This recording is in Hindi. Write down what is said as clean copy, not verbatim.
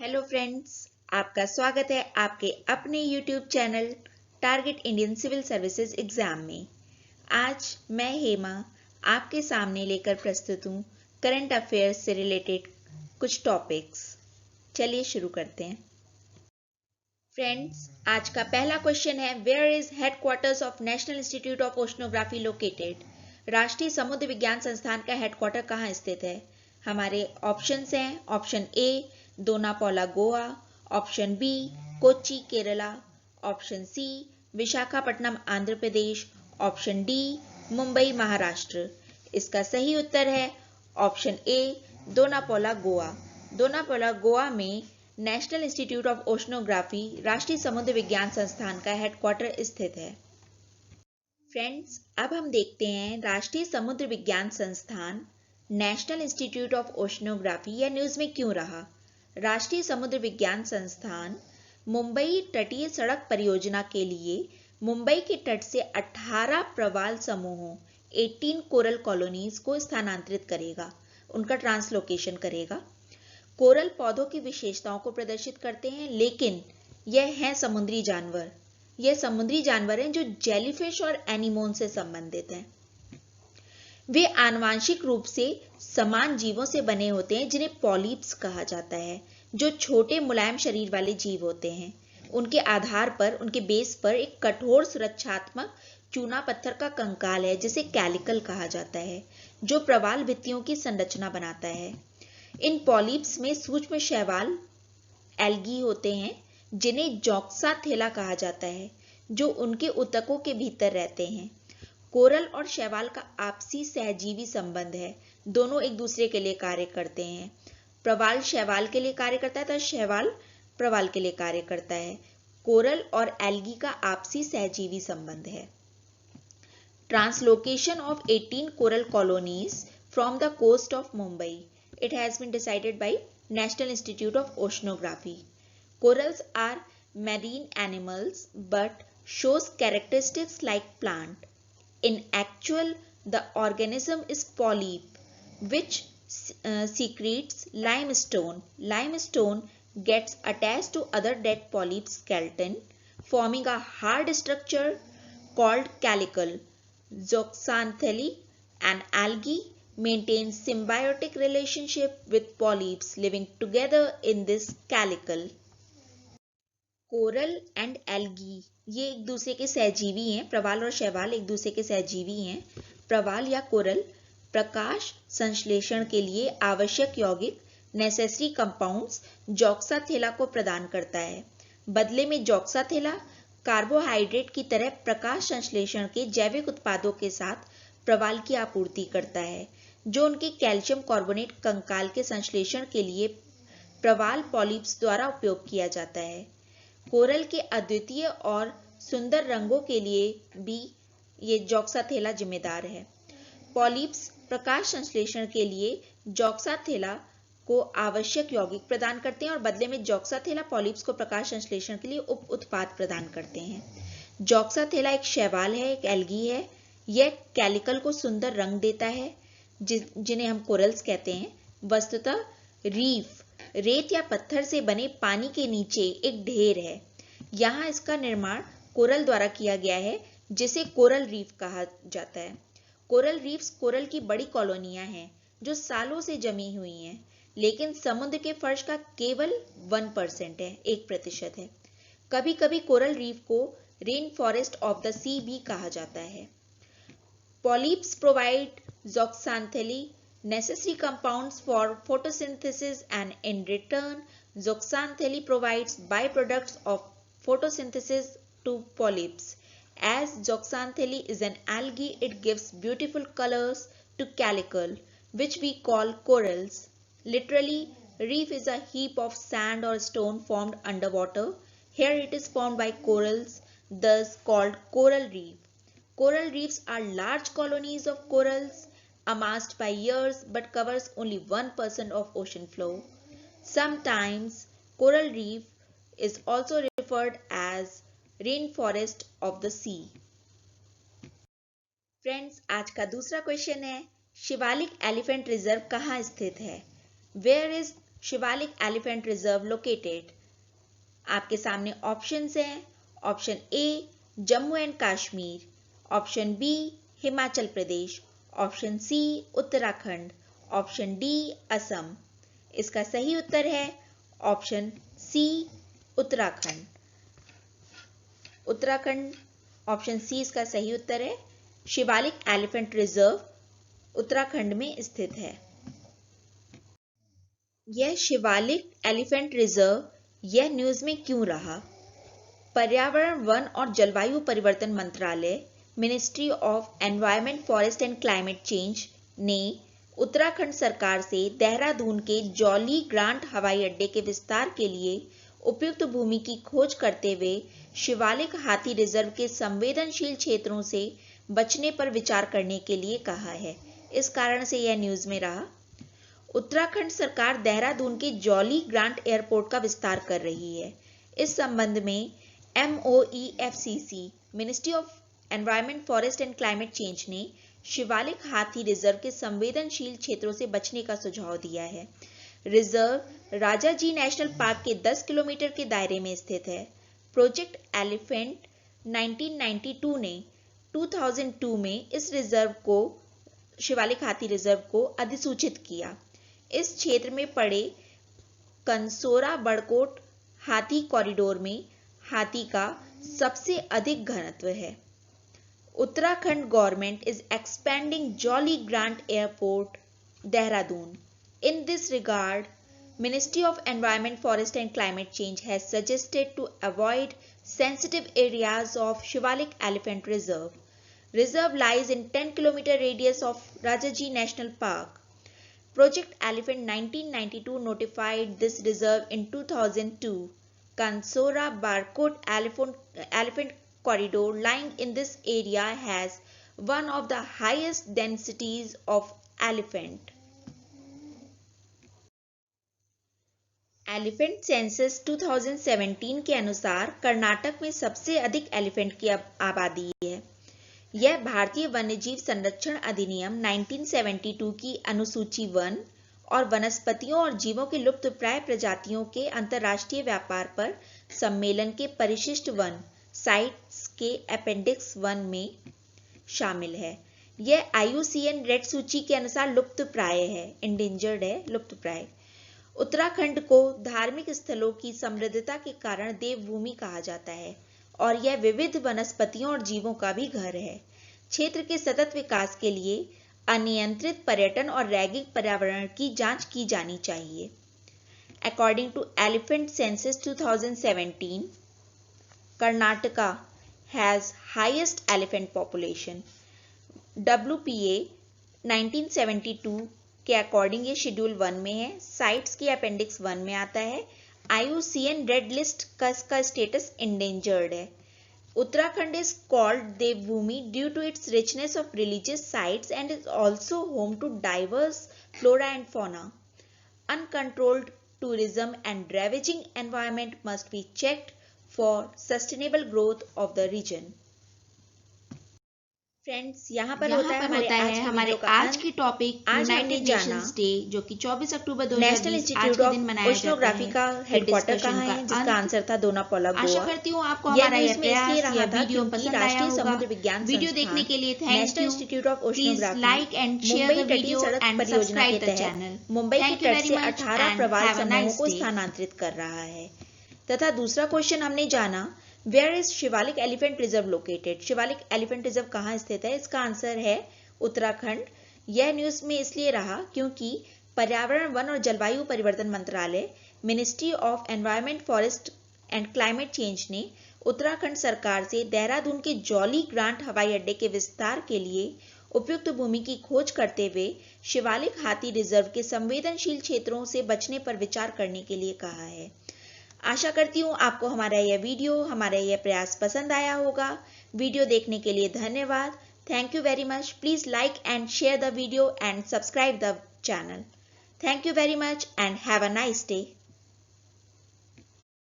हेलो फ्रेंड्स, आपका स्वागत है आपके अपने YouTube channel target Indian civil services exam में। आज मैं हेमा आपके सामने लेकर प्रस्तुत हूँ करंट अफेयर्स से रिलेटेड कुछ टॉपिक्स। चलिए शुरू करते हैं। फ्रेंड्स, आज का पहला क्वेश्चन है, where is headquarters of national institute of oceanography located? राष्ट्रीय समुद्र विज्ञान संस्थान का हेडक्वार्टर कहाँ स्थित है? हमारे ऑप्शंस हैं, option A Dona Paula Goa, option B Kochi Kerala, option C Visakhapatnam Andhra Pradesh, option D Mumbai Maharashtra. इसका सही उत्तर है ऑप्शन ए दोनापौला गोवा। दोनापौला गोवा में नेशनल इंस्टीट्यूट ऑफ ओशनोग्राफी राष्ट्रीय समुद्र विज्ञान संस्थान का हेडक्वार्टर स्थित है। फ्रेंड्स, अब हम देखते हैं राष्ट्रीय समुद्र विज्ञान संस्थान नेशनल इंस्टीट्यूट ऑफ ओशनोग्राफी यह न्यूज में क्यों रहा। राष्ट्रीय समुद्र विज्ञान संस्थान मुंबई तटीय सड़क परियोजना के लिए मुंबई के तट से 18 प्रवाल समूहों 18 कोरल कॉलोनीज को स्थानांतरित करेगा, उनका ट्रांसलोकेशन करेगा। कोरल पौधों की विशेषताओं को प्रदर्शित करते हैं, लेकिन यह हैं समुद्री जानवर। यह समुद्री जानवर हैं जो जेलीफिश और एनीमोन से संबंधित हैं। वे आनुवांशिक रूप से समान जीवों से बने होते हैं जिन्हें पॉलिप्स कहा जाता है, जो छोटे मुलायम शरीर वाले जीव होते हैं। उनके आधार पर, उनके बेस पर एक कठोर सुरक्षात्मक चूना पत्थर का कंकाल है जिसे कैलिकल कहा जाता है, जो प्रवाल भित्तियों की संरचना बनाता है। इन पॉलिप्स में सूक्ष्म शैवाल एल्गी होते हैं जिन्हें जॉक्साथेला कहा जाता है, जो उनके ऊतकों के भीतर रहते हैं। कोरल और शैवाल का आपसी सहजीवी संबंध है, दोनों एक दूसरे के लिए कार्य करते हैं। प्रवाल शैवाल के लिए कार्य करता है तो शैवाल प्रवाल के लिए कार्य करता है। कोरल और एल्गी का आपसी सहजीवी संबंध है। Translocation of 18 coral colonies from the coast of Mumbai, it has been decided by National Institute of Oceanography. Corals are marine animals but shows characteristics like plant. In actual, the organism is polyp which secretes limestone. Limestone gets attached to other dead polyp skeleton, forming a hard structure called calicle. Zooxanthellae and algae maintain symbiotic relationship with polyps living together in this calicle. Coral and algae ये एक दूसरे के सहजीवी हैं। प्रवाल और शैवाल एक दूसरे के सहजीवी हैं। प्रवाल या कोरल प्रकाश संश्लेषण के लिए आवश्यक यौगिक नेसेसरी कंपाउंड्स जॉक्साथेला को प्रदान करता है। बदले में जॉक्साथेला कार्बोहाइड्रेट की तरह प्रकाश संश्लेषण के जैविक उत्पादों के साथ प्रवाल की आपूर्ति करता है, जो उनके कैल्शियम कार्बोनेट कंकाल के संश्लेषण के लिए प्रवाल पॉलिप्स द्वारा उपयोग किया जाता है। कोरल के अद्वितीय और सुंदर रंगों के लिए भी ये जॉक्साथेला जिम्मेदार है। पॉलिप्स प्रकाश संश्लेषण के लिए जॉक्साथेला को आवश्यक यौगिक प्रदान करते हैं और बदले में जॉक्साथेला पॉलिप्स को प्रकाश संश्लेषण के लिए उप उत्पाद प्रदान करते हैं। जॉक्साथेला एक शैवाल है, एक एल्गी है। यह कैलिकल को सुंदर रंग देता है जिन्हें हम कोरल्स कहते हैं। वस्तुतः रीफ रेत या पत्थर से बने पानी के नीचे एक ढेर है। यहाँ इसका निर्माण कोरल द्वारा किया गया है, जिसे कोरल रीफ कहा जाता है। कोरल रीफ्स कोरल की बड़ी कॉलोनियां हैं जो सालों से जमी हुई हैं, लेकिन समुद्र के फर्श का केवल 1% है, 1% है। कभी कभी कोरल रीफ को रेन फॉरेस्ट ऑफ द सी भी कहा जाता है। Polyps provide zooxanthellae necessary compounds for photosynthesis, and in return, zooxanthellae provides byproducts of photosynthesis to polyps. As zooxanthellae is an algae, it gives beautiful colors to calicle, which we call corals. Literally, reef is a heap of sand or stone formed underwater. Here it is formed by corals, thus called coral reef. Coral reefs are large colonies of corals amassed by years but covers only 1% of ocean floor. Sometimes coral reef is also referred as rainforest of the sea. Friends, आज का दूसरा क्वेश्चन है, शिवालिक एलिफेंट रिजर्व कहाँ स्थित है? Where is Shivalik elephant reserve located? आपके सामने ऑप्शंस हैं। Option A Jammu and Kashmir, option B Himachal Pradesh, option C Uttarakhand, option D Assam. इसका सही उत्तर है option C Uttarakhand. Uttarakhand option C इसका सही उत्तर है। शिवालिक एलिफेंट रिजर्व उत्तराखंड में स्थित है। यह शिवालिक एलिफेंट रिजर्व यह न्यूज में क्यों रहा? पर्यावरण, वन और जलवायु परिवर्तन मंत्रालय, ministry of environment, forest and climate change ने उत्तराखंड सरकार से देहरादून के जौली ग्रांट हवाई अड्डे के विस्तार के लिए उपयुक्त भूमि की खोज करते हुए शिवालिक हाथी रिजर्व के संवेदनशील क्षेत्रों से बचने पर विचार करने के लिए कहा है। इस कारण से यह न्यूज में रहा। उत्तराखंड सरकार देहरादून के जौली ग्रांट एयरपोर्ट का विस्तार कर रही है। इस संबंध में MOEFCC, ministry of environment, forest and climate change ने शिवालिक हाथी रिजर्व के संवेदनशील क्षेत्रों से बचने का सुझाव दिया है। रिजर्व राजाजी नेशनल पार्क के 10 किलोमीटर के दायरे में स्थित है। प्रोजेक्ट एलिफेंट 1992 ने 2002 में इस रिजर्व को, शिवालिक हाथी रिजर्व को अधिसूचित किया। इस क्षेत्र में पड़े कंसोरा बड़कोट हाथी कॉरिडोर में हाथी का सबसे अधिक घनत्व है। Uttarakhand government is expanding Jolly grant airport Dehradun. In this regard, Ministry of Environment, Forest and Climate Change has suggested to avoid sensitive areas of Shivalik Elephant Reserve. Reserve lies in 10 km radius of Rajaji National Park. Project Elephant 1992 notified this reserve in 2002. Kansora Barkot Elephant Corridor lying in this area has one of the highest densities of elephant. Elephant census 2017 के अनुसार कर्नाटक में सबसे अधिक एलिफेंट की आबादी है। यह भारतीय वन्यजीव संरक्षण अधिनियम 1972 की अनुसूची वन और वनस्पतियों और जीवों के लुप्तप्राय प्रजातियों के अंतर्राष्ट्रीय व्यापार पर सम्मेलन के परिशिष्ट वन साइट्स के अपेंडिक्स 1 में शामिल है। यह IUCN रेड सूची के अनुसार लुप्तप्राय है, इंडेंजर्ड है, लुप्तप्राय। उत्तराखंड को धार्मिक स्थलों की समृद्धता के कारण देवभूमि कहा जाता है और यह विविध वनस्पतियों और जीवों का भी घर है। क्षेत्र के सतत विकास के लिए अनियंत्रित पर्यटन और रैगिंग पर्यावरण की जांच की जानी चाहिए। According to Elephant Census 2017, Karnataka has highest elephant population. WPA 1972 के अकॉर्डिंग ये शेड्यूल 1 में है, साइट्स की अपेंडिक्स 1 में आता है। IUCN रेड लिस्ट का स्टेटस इंडेंजर्ड है। Uttarakhand is called Devbhoomi due to its richness of religious sites and is also home to diverse flora and fauna. Uncontrolled tourism and ravaging environment must be checked for sustainable growth of the region. Friends, यहाँ पर होता है हमारे आज की टॉपिक यूनाइटेड नेशंस डे, जो कि 24 अक्टूबर 2020 नेशनल इंस्टीट्यूट ऑफ ओशनोग्राफी का हेडक्वार्टर कहाँ है, जिसका आंसर था दोनापोला, गोवा। आशा करती हूँ आपको हमारा यह वीडियो पसंद आया होगा। समुद्र विज्ञान वीडियो देखने के लिए thank you. National institute of oceanography like and share the video and subscribe the channel. Mumbai के तट से 18 प्रवाल समूहों को स्थानांतरित कर रहा है। तथा दूसरा क्वेश्चन हमने जाना, where is Shivalik elephant reserve located? Shivalik elephant reserve कहाँ स्थित है? इसका आंसर है उत्तराखंड। यह न्यूज में इसलिए रहा क्योंकि पर्यावरण, वन और जलवायु परिवर्तन मंत्रालय, ministry of environment, forest and climate change ने उत्तराखंड सरकार से देहरादून के जौली ग्रांट हवाई अड्डे के विस्तार के लिए उपयुक्त भूमि की खोज करते हुए शिवालिक हाथी रिजर्व के संवेदनशील क्षेत्रों से बचने पर विचार करने के लिए कहा है। आशा करती हूँ आपको हमारा यह वीडियो, हमारा यह प्रयास पसंद आया होगा। वीडियो देखने के लिए धन्यवाद। Thank you very much. Please like and share the video and subscribe the channel. Thank you very much and have a nice day.